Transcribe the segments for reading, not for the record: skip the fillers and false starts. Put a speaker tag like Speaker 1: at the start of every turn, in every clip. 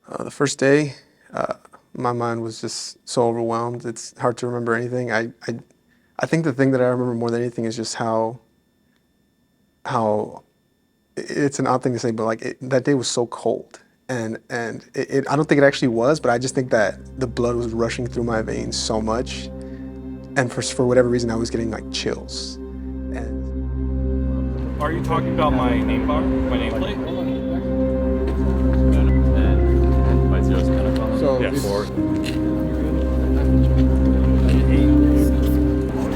Speaker 1: The first day, my mind was just so overwhelmed. It's hard to remember anything. I think the thing that I remember more than anything is just how it's an odd thing to say, but like that day was so cold, and I don't think it actually was, but I just think that the blood was rushing through my veins so much, and for whatever reason I was getting like chills. And
Speaker 2: are you talking about my name bar, my nameplate?
Speaker 1: So
Speaker 2: yeah,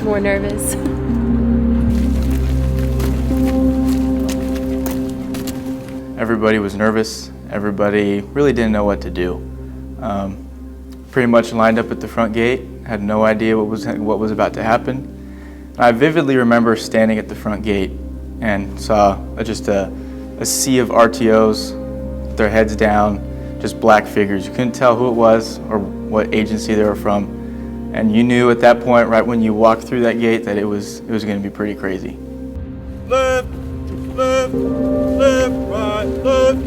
Speaker 3: more nervous.
Speaker 4: Everybody was nervous. Everybody really didn't know what to do. Pretty much lined up at the front gate, had no idea what was about to happen. And I vividly remember standing at the front gate and saw just a sea of RTOs with their heads down, just black figures. You couldn't tell who it was or what agency they were from. And you knew at that point, right when you walked through that gate, that it was going to be pretty crazy.
Speaker 2: Left, left, left, right, left,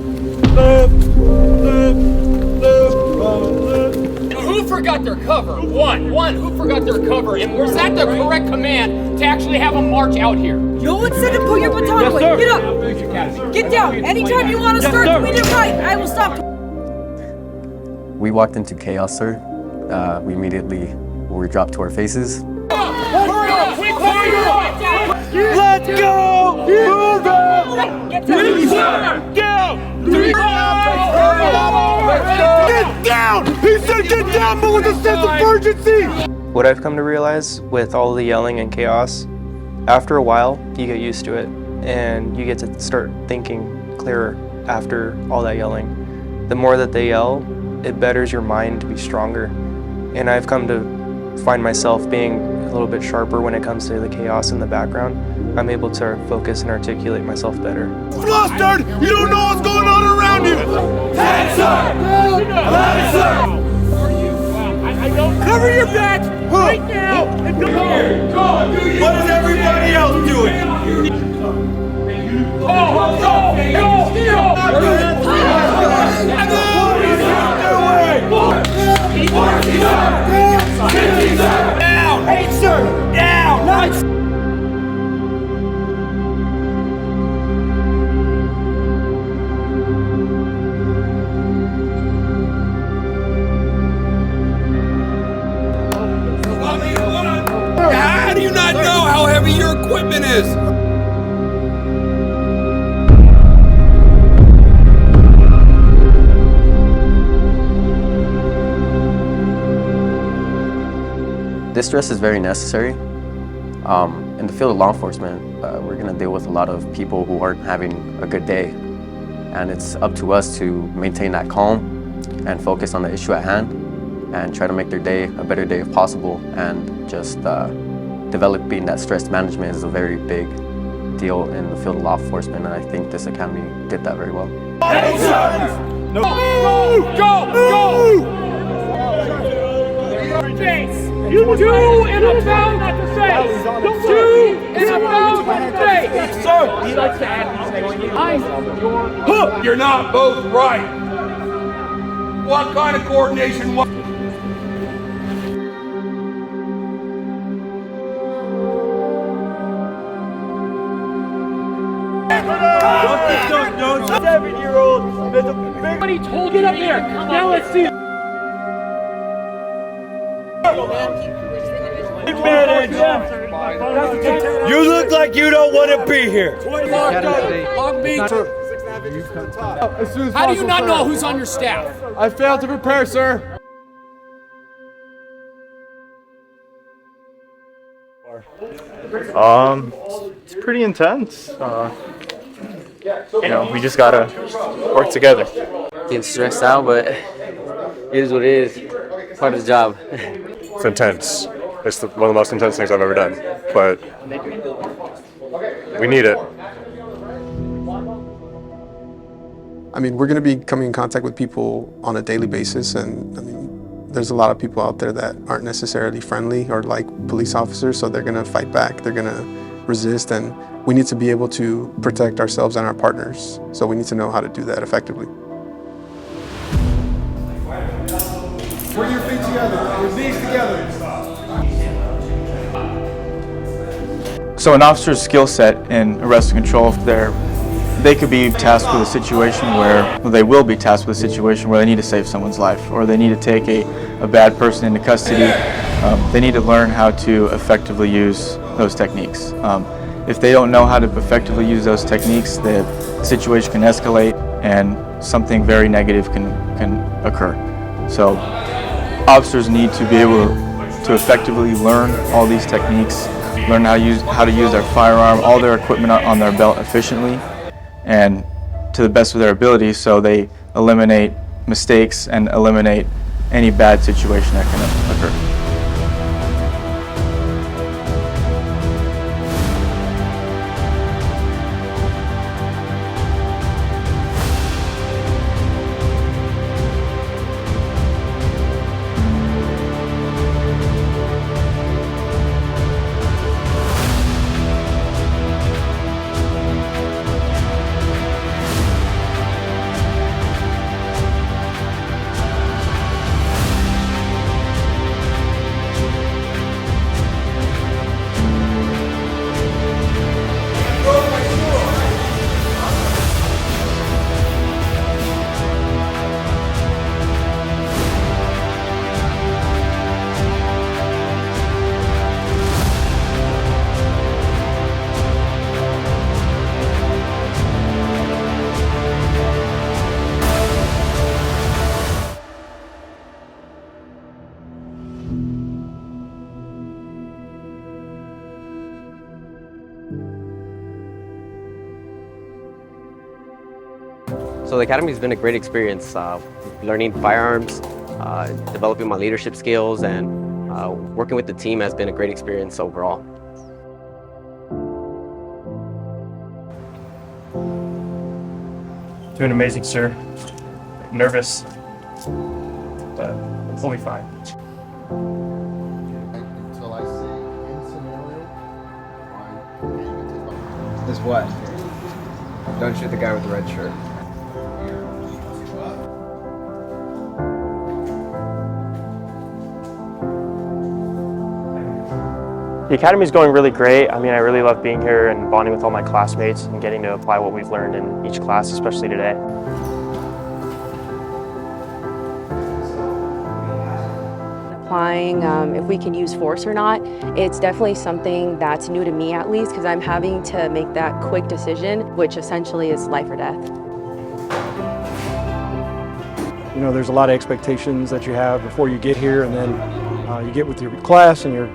Speaker 2: left, left, left, right, left.
Speaker 5: Who forgot their cover? One who forgot their cover, and was that the correct command to actually have a march out here?
Speaker 6: No one said to put your baton away.
Speaker 5: Sir.
Speaker 6: Get up. Get down. Anytime you want to start doing it right, I will stop.
Speaker 7: We walked into chaos, sir. We immediately were dropped to our faces.
Speaker 2: Let's go! Move out! Get down! Get down! He said get down, but with a sense of urgency!
Speaker 8: What I've come to realize with all the yelling and chaos, after a while, you get used to it, and you get to start thinking clearer after all that yelling. The more that they yell, it betters your mind to be stronger. And I've come to find myself being a little bit sharper when it comes to the chaos in the background. I'm able to focus and articulate myself better.
Speaker 2: Flustered! You don't know what's going on around you! Cover your back right now! What is everybody else doing? Down! Hey, sir! Down! Nice! How do you not know how heavy your equipment is?
Speaker 7: This stress is very necessary. In the field of law enforcement, we're going to deal with a lot of people who aren't having a good day. And it's up to us to maintain that calm and focus on the issue at hand and try to make their day a better day if possible. And just developing that stress management is a very big deal in the field of law enforcement, and I think this academy did that very well.
Speaker 2: No. Go!
Speaker 5: Face. You do and about not to face. Do and about not to face.
Speaker 2: Sir!
Speaker 5: He likes to add
Speaker 2: You're not both right. What kind of coordination? Don't 7-year-old. There's a big.
Speaker 5: Everybody told get up here. Now let's see.
Speaker 2: You look like you don't want to be here.
Speaker 5: Long Beach. How do you not know who's on your staff?
Speaker 1: I failed to prepare, sir.
Speaker 9: It's pretty intense. We just gotta work together.
Speaker 8: Getting stressed out, but it is what it is. Part of the job.
Speaker 9: It's intense. It's one of the most intense things I've ever done, but we need it.
Speaker 1: I mean, we're going to be coming in contact with people on a daily basis, and I mean, there's a lot of people out there that aren't necessarily friendly or like police officers, so they're going to fight back, they're going to resist, and we need to be able to protect ourselves and our partners. So we need to know how to do that effectively.
Speaker 2: Bring your feet together. Your knees together.
Speaker 4: So an officer's skill set in arrest and control, they could be tasked with a situation they will be tasked with a situation where they need to save someone's life, or they need to take a bad person into custody. They need to learn how to effectively use those techniques. If they don't know how to effectively use those techniques, the situation can escalate and something very negative can occur. So officers need to be able to effectively learn all these techniques, learn how to use their firearm, all their equipment on their belt efficiently and to the best of their ability, so they eliminate mistakes and eliminate any bad situation that can occur.
Speaker 3: So the Academy has been a great experience, learning firearms, developing my leadership skills, and working with the team has been a great experience overall.
Speaker 10: Doing amazing, sir. Nervous, but we'll be fine.
Speaker 2: Until I say in scenario,
Speaker 11: This what? Don't shoot the guy with the red shirt.
Speaker 10: The Academy is going really great. I mean, I really love being here and bonding with all my classmates and getting to apply what we've learned in each class, especially today.
Speaker 12: Applying if we can use force or not, it's definitely something that's new to me, at least, because I'm having to make that quick decision, which essentially is life or death.
Speaker 13: You know, there's a lot of expectations that you have before you get here, and then you get with your class and your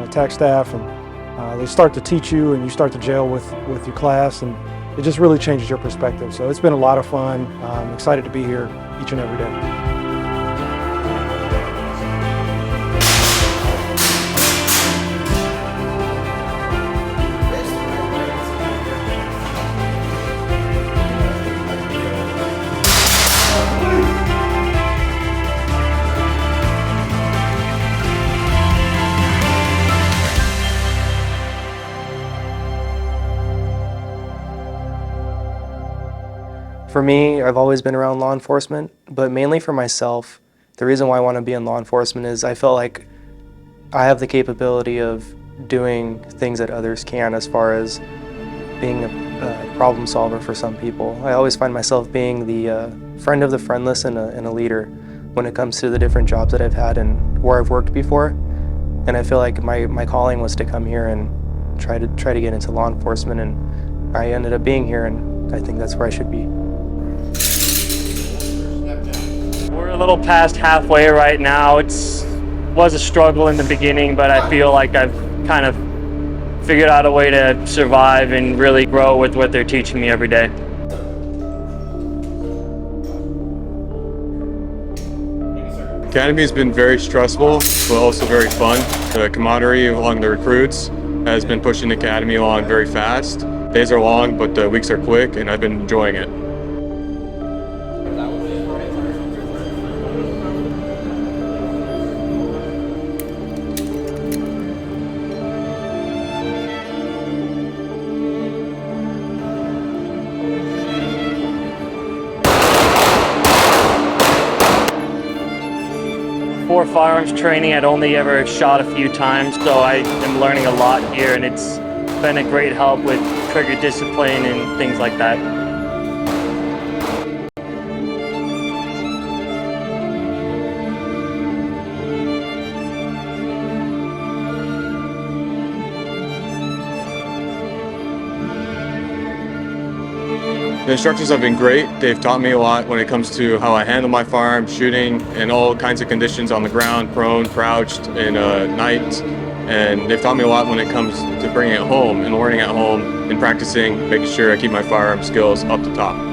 Speaker 13: TAC staff, and they start to teach you, and you start to gel with your class, and it just really changes your perspective. So it's been a lot of fun. I'm excited to be here each and every day.
Speaker 8: For me, I've always been around law enforcement, but mainly for myself. The reason why I want to be in law enforcement is I felt like I have the capability of doing things that others can, as far as being a problem solver for some people. I always find myself being the friend of the friendless and a leader when it comes to the different jobs that I've had and where I've worked before. And I feel like my calling was to come here and try to get into law enforcement, and I ended up being here, and I think that's where I should be.
Speaker 10: We're a little past halfway right now. It was a struggle in the beginning, but I feel like I've kind of figured out a way to survive and really grow with what they're teaching me every day.
Speaker 9: Academy has been very stressful, but also very fun. The camaraderie among the recruits has been pushing the Academy along very fast. Days are long, but the weeks are quick, and I've been enjoying it.
Speaker 10: before firearms training, I'd only ever shot a few times, so I am learning a lot here, and it's been a great help with trigger discipline and things like that.
Speaker 9: The instructors have been great. They've taught me a lot when it comes to how I handle my firearm, shooting, in all kinds of conditions on the ground, prone, crouched, in night. And they've taught me a lot when it comes to bringing it home and learning at home and practicing, making sure I keep my firearm skills up to top.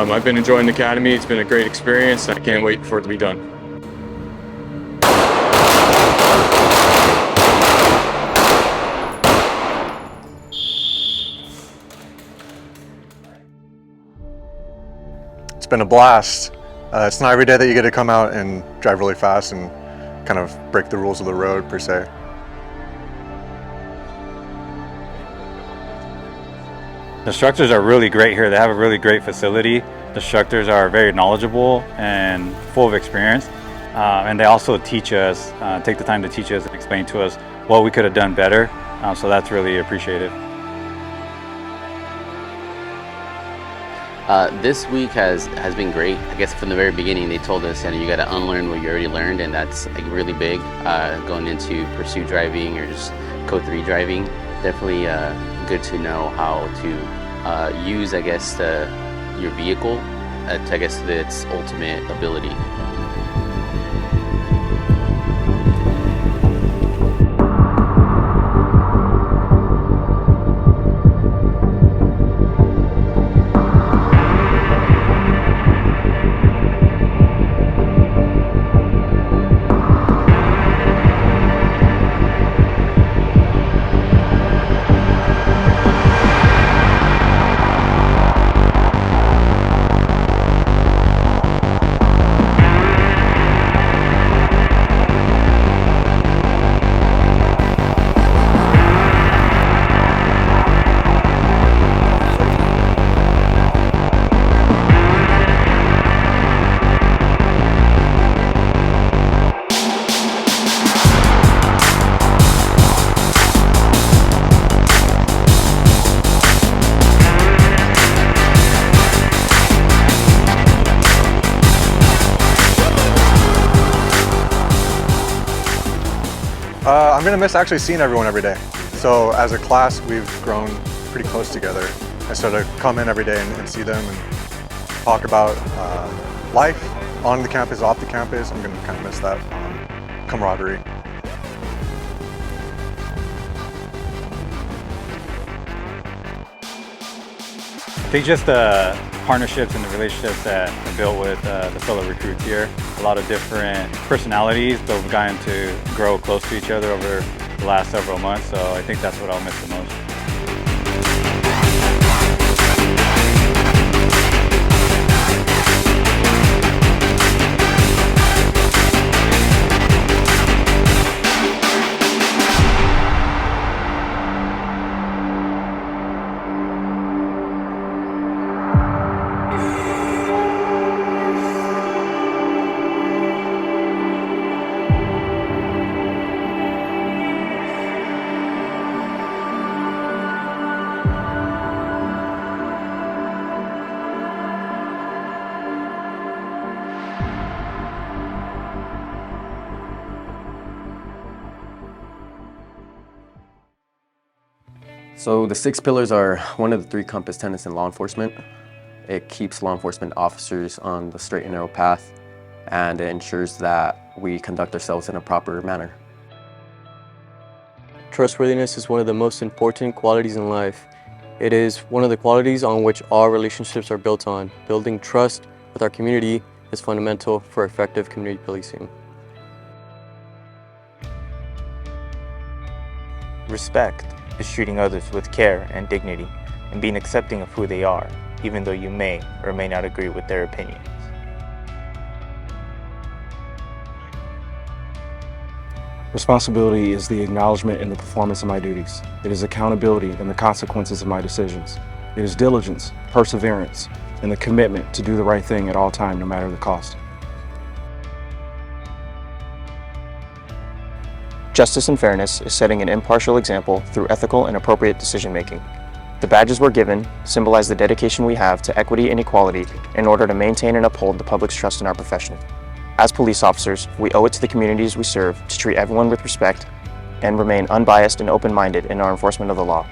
Speaker 9: I've been enjoying the academy. It's been a great experience. I can't wait for it to be done.
Speaker 14: It's been a blast. It's not every day that you get to come out and drive really fast and kind of break the rules of the road, per se.
Speaker 15: The instructors are really great here. They have a really great facility. The instructors are very knowledgeable and full of experience. And they also teach us, take the time to teach us and explain to us what we could have done better. So that's really appreciated.
Speaker 16: This week has been great. I guess from the very beginning they told us, you got to unlearn what you already learned, and that's like really big going into pursuit driving or just code 3 driving. Definitely good to know how to use, I guess, your vehicle to, I guess, its ultimate ability.
Speaker 14: I'm going to miss actually seeing everyone every day. So as a class, we've grown pretty close together. I sort of come in every day and see them and talk about life on the campus, off the campus. I'm going to kind of miss that camaraderie.
Speaker 15: I think just the partnerships and the relationships that are built with the fellow recruits here. A lot of different personalities, but we've gotten to grow close to each other over the last several months, so I think that's what I'll miss the most.
Speaker 7: So the 6 pillars are one of the 3 compass tenets in law enforcement. It keeps law enforcement officers on the straight and narrow path, and it ensures that we conduct ourselves in a proper manner.
Speaker 17: Trustworthiness is one of the most important qualities in life. It is one of the qualities on which all relationships are built on. Building trust with our community is fundamental for effective community policing.
Speaker 18: Respect is treating others with care and dignity and being accepting of who they are, even though you may or may not agree with their opinions.
Speaker 13: Responsibility is the acknowledgement in the performance of my duties. It is accountability in the consequences of my decisions. It is diligence, perseverance, and the commitment to do the right thing at all times, no matter the cost.
Speaker 19: Justice and fairness is setting an impartial example through ethical and appropriate decision-making. The badges we're given symbolize the dedication we have to equity and equality in order to maintain and uphold the public's trust in our profession. As police officers, we owe it to the communities we serve to treat everyone with respect and remain unbiased and open-minded in our enforcement of the law.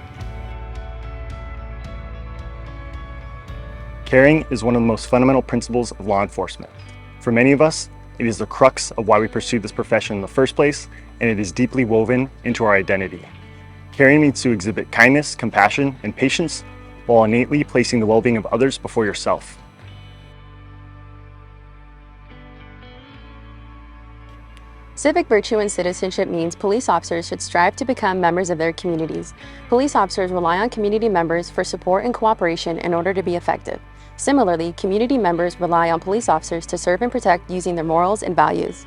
Speaker 20: Caring is one of the most fundamental principles of law enforcement. For many of us, it is the crux of why we pursue this profession in the first place, and it is deeply woven into our identity. Caring means to exhibit kindness, compassion, and patience while innately placing the well-being of others before yourself.
Speaker 12: Civic virtue and citizenship means police officers should strive to become members of their communities. Police officers rely on community members for support and cooperation in order to be effective. Similarly, community members rely on police officers to serve and protect using their morals and values.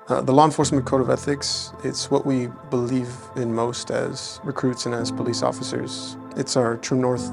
Speaker 1: The Law Enforcement Code of Ethics, it's what we believe in most as recruits and as police officers. It's our true north,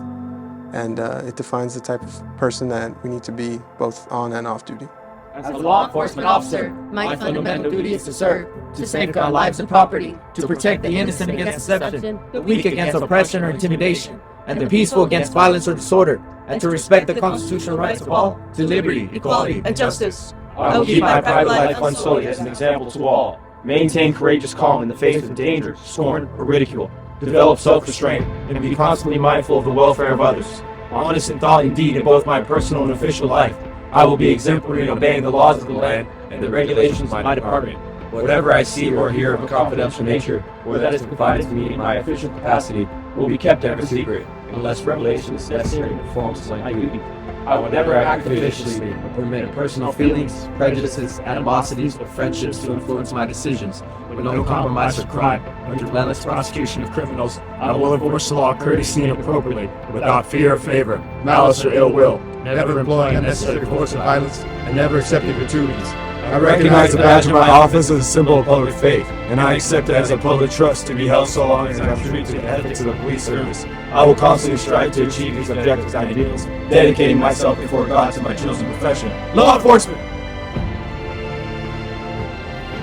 Speaker 1: and it defines the type of person that we need to be both on and off duty.
Speaker 5: As a law enforcement officer, my fundamental duty is to serve, to safeguard lives and property, to protect the innocent against deception, the weak against oppression or intimidation, and the peaceful against violence or disorder, and to respect the constitutional rights of all to liberty, equality, and justice.
Speaker 2: I will keep my private life unsullied as an example to all. Maintain courageous calm in the face of danger, scorn, or ridicule. Develop self-restraint and be constantly mindful of the welfare of others. Honest in thought and deed in both my personal and official life. I will be exemplary in obeying the laws of the land and the regulations of my department. Whatever I see or hear of a confidential nature, or that is provided to me in my official capacity, will be kept ever secret, unless revelation is necessary to perform my duty. I will never act officiously or permit personal feelings, prejudices, animosities, or friendships to influence my decisions. With no compromise or crime, or relentless prosecution of criminals, I will enforce the law courteously and appropriately, without fear or favor, malice or ill will, never employing unnecessary force or violence, and never accepting gratuities. I recognize the badge of my office as a symbol of public faith, and I accept it as a public trust to be held so long as I contribute to the ethics of the police service. I will constantly strive to achieve these objectives and ideals, dedicating myself before God to my chosen profession, law enforcement.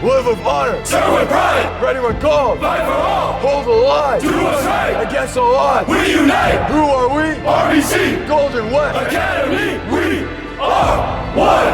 Speaker 21: Live with honor, serve with pride, ready when called, fight for all, hold the line, do what's right, against all odds, we unite. Who are we? RBC, Golden West Academy, we are one.